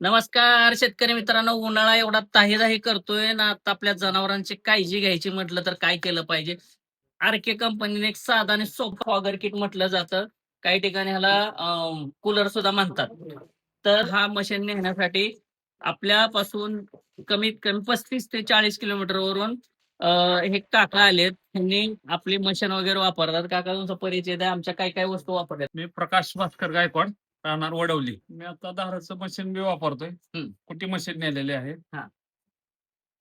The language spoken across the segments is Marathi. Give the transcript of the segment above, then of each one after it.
नमस्कार शेतकरी मित्रांनो. उन्हाळा एवढा ताहीदाही करतोय ना, आता आपल्या जनावरांची काळजी घ्यायची म्हटलं तर काय केलं पाहिजे? आरके कंपनीने एक साधं आणि सोपं फॉगर किट म्हटलं जातं. काही ठिकाणी ह्याला कूलर सुद्धा म्हणतात. तर हा मशीन नेण्यासाठी आपल्यापासून कमीत कमी 35 ते 40 किलोमीटरवरून हे काका आलेत. त्यांनी आपली मशीन वगैरे वापरतात. काका तुमचा परिचय द्या. आमच्या काय वस्तू वापरतात? मी प्रकाश भास्कर गायकवाड, राहणार वडवली. मी आता दाराचं मशीन बी वापरतोय. हं. कुटी मशीन नेलेली आहे.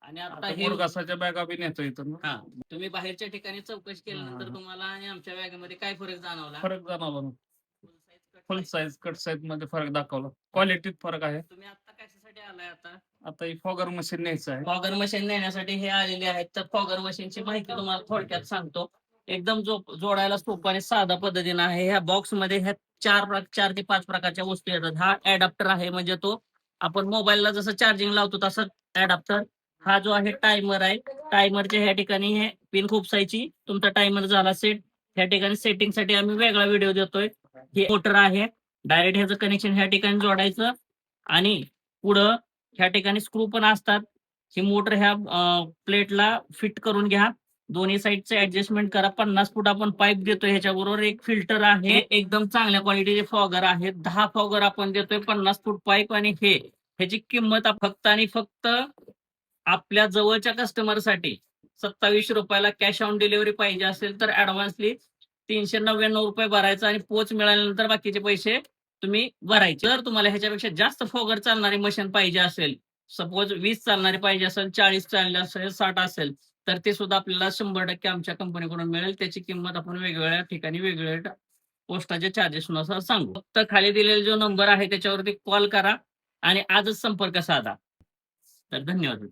आणि आता आता हे मुरघासाच्या बॅगा बी नेतो इथून. हां. तुम्ही बाहेरच्या ठिकाणी चौकशी केल्यानंतर हां. तुम्हाला आणि आमच्या बॅगेमध्ये काय फरक जाणवला? फरक जाणवला ना. फुल साईज, कट फुल साईज. साईज, कट साईज मध्ये फरक दाखवला. क्वालिटीत फरक आहे. तुम्ही आता कशासाठी आलाय आता? आता ही फॉगर मशीन न्यायचं आहे. फॉगर मशीन नेण्यासाठी हे आलेले आहेत. तर फॉगर मशीनची माहिती तुम्हाला थोडक्यात सांगतो. एकदम जोडायला सोपं आणि साधा पद्धतीनं आहे. ह्या बॉक्समध्ये ह्या 4 ते 5 प्रकारच्या वस्तू येतात. हा अॅडॅप्टर आहे, म्हणजे तो आपण मोबाईलला जसं चार्जिंग लावतो तसं अॅडॅप्टर. हा जो आहे टायमर आहे. टायमरच्या ह्या ठिकाणी हे पिन खुपसायची. तुमचा टायमर झाला सेट. ह्या ठिकाणी सेटिंगसाठी आम्ही वेगळा व्हिडिओ देतोय. हे मोटर आहे. डायरेक्ट ह्याचं कनेक्शन ह्या ठिकाणी जोडायचं आणि पुढं ह्या ठिकाणी स्क्रू पण असतात. ही मोटर ह्या प्लेटला फिट करून घ्या. दोन्ही साइडचे ॲडजस्टमेंट करा. 50 फूट आपण पाईप देतोय. ह्याच्याबरोबर एक फिल्टर आहे. एकदम चांगल्या क्वालिटीचे फॉगर आहेत. 10 फॉगर आपण देतोय. 50 फूट पाईप आणि ह्याची किंमत फक्त आणि फक्त आपल्या जवळच्या कस्टमरसाठी ₹27 ला कॅश ऑन डिलिव्हरी पाहिजे असेल तर ॲडव्हान्सली ₹399 भरायचा आणि पोच मिळाल्यानंतर बाकीचे पैसे तुम्ही भरायचे. जर तुम्हाला ह्याच्यापेक्षा जास्त फॉगर चालणारी मशीन पाहिजे असेल, सपोज 20 चालणारी पाहिजे असेल, 40 चालली असेल, 60 असेल, तर ते सुद्धा आपल्याला 100% आमच्या कंपनीकडून मिळेल. त्याची किंमत आपण वेगवेगळ्या ठिकाणी वेगवेगळ्या पोस्टाच्या चार्जेसनुसार सांगू. फक्त खाली दिलेला जो नंबर आहे त्याच्यावरती कॉल करा आणि आजच संपर्क साधा. तर धन्यवाद.